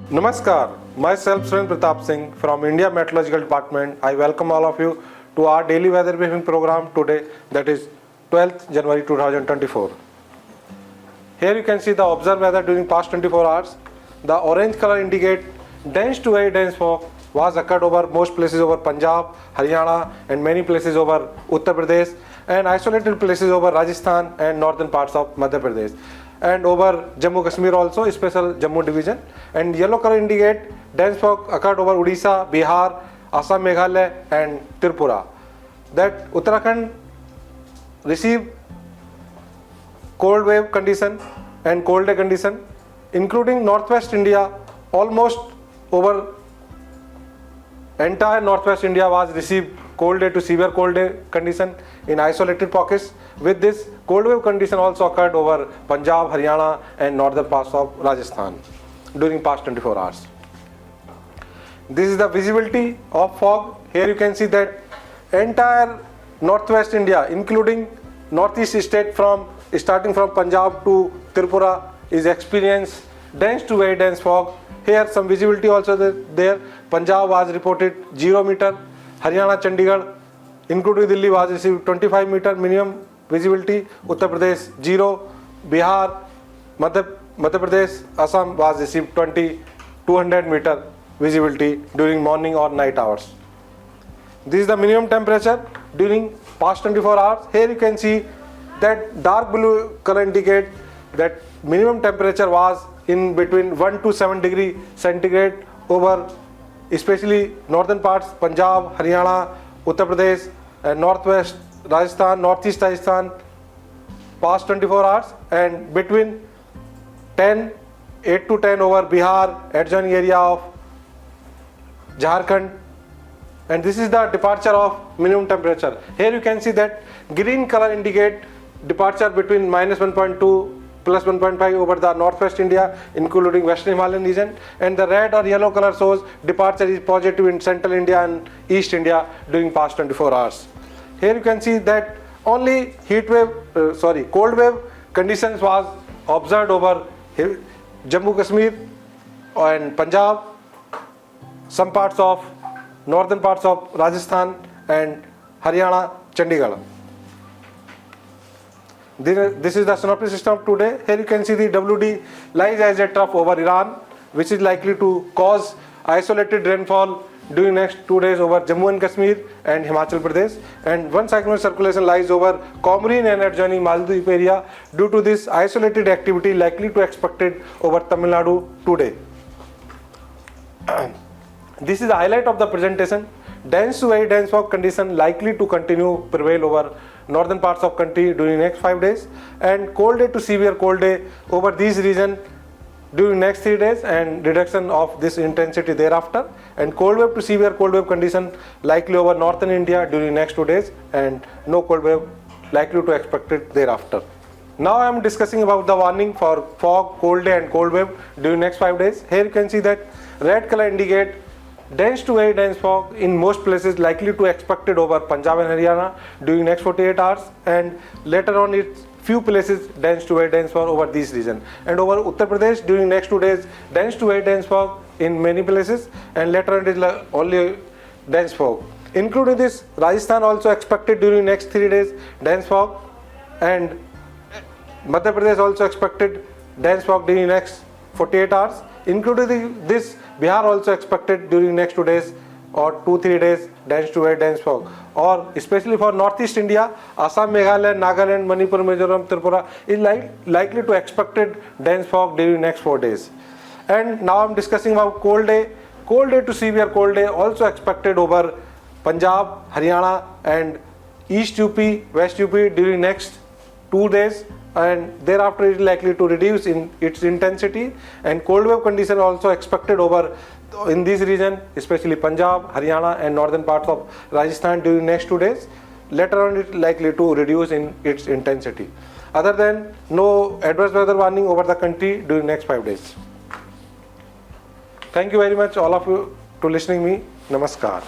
Namaskar, myself Suren Pratap Singh from India Meteorological Department. I welcome all of you to our daily weather briefing program today, that is 12th January 2024. Here you can see the observed weather during past 24 hours. The orange color indicate dense to very dense fog was occurred over most places over Punjab, Haryana and many places over Uttar Pradesh and isolated places over Rajasthan and northern parts of Madhya Pradesh and over Jammu Kashmir also, special Jammu division. And yellow color indicate dense fog occurred over Odisha, Bihar, Assam, Meghalaya and Tripura. That Uttarakhand received cold wave condition and cold day condition, including northwest India. Almost over entire northwest India was received cold day to severe cold day condition in isolated pockets. With this, cold wave condition also occurred over Punjab, Haryana and northern parts of Rajasthan during past 24 hours. This is the visibility of fog. Here you can see that entire northwest India, including northeast state from starting from Punjab to Tripura, is experienced dense to very dense fog. Here some visibility also there. Punjab was reported 0 meter, Haryana, Chandigarh including Delhi was received 25 meter minimum visibility, Uttar Pradesh 0, Bihar, Madhya Pradesh, Assam was received 200 meter visibility during morning or night hours. This is the minimum temperature during past 24 hours. Here you can see that dark blue color indicate that minimum temperature was in between 1 to 7 degree centigrade over especially northern parts, Punjab, Haryana, Uttar Pradesh and northwest Rajasthan, northeast Rajasthan past 24 hours, and between 8 to 10 over Bihar, adjoining area of Jharkhand. And this is the departure of minimum temperature. Here you can see that green color indicate departure between -1.2 plus 1.5 over the northwest India including western Himalayan region, and the red or yellow color shows departure is positive in central India and east India during past 24 hours. Here you can see that only cold wave conditions was observed over Jammu Kashmir and Punjab, some parts of northern parts of Rajasthan and Haryana, Chandigarh. This is the synoptic system of today. Here you can see the WD lies as a trough over Iran, which is likely to cause isolated rainfall during next 2 days over Jammu and Kashmir and Himachal Pradesh, and one cyclone circulation lies over Comorin and adjoining Maldives area. Due to this, isolated activity likely to expected over Tamil Nadu today. This is the highlight of the presentation. Dense to very dense fog condition likely to continue prevail over northern parts of country during next 5 days, and cold day to severe cold day over these region during next 3 days and reduction of this intensity thereafter, and cold wave to severe cold wave condition likely over northern India during next 2 days and no cold wave likely to expected thereafter. Now I am discussing about the warning for fog, cold day and cold wave during next 5 days. Here you can see that red color indicate dense to very dense fog in most places likely to expected over Punjab and Haryana during next 48 hours, and later on it's few places dense to very dense fog over this region, and over Uttar Pradesh during next 2 days dense to very dense fog in many places, and later on it is only dense fog. Including this, Rajasthan also expected during next 3 days dense fog, and Madhya Pradesh also expected dense fog during next 48 hours. Including this, Bihar also expected during next 2 days or 2-3 days dense to very dense fog, or especially for northeast India, Assam, Meghalaya, Nagaland, Manipur, Mizoram, Tripura is likely to expected dense fog during next 4 days. And now I am discussing about cold day. Cold day to severe cold day also expected over Punjab, Haryana and East UP, West UP during next 2 days, and thereafter it is likely to reduce in its intensity, and cold wave condition also expected over in this region, especially Punjab, Haryana and northern parts of Rajasthan during next 2 days. Later on it is likely to reduce in its intensity. Other than no adverse weather warning over the country during next 5 days. Thank you very much all of you to listening me. Namaskar.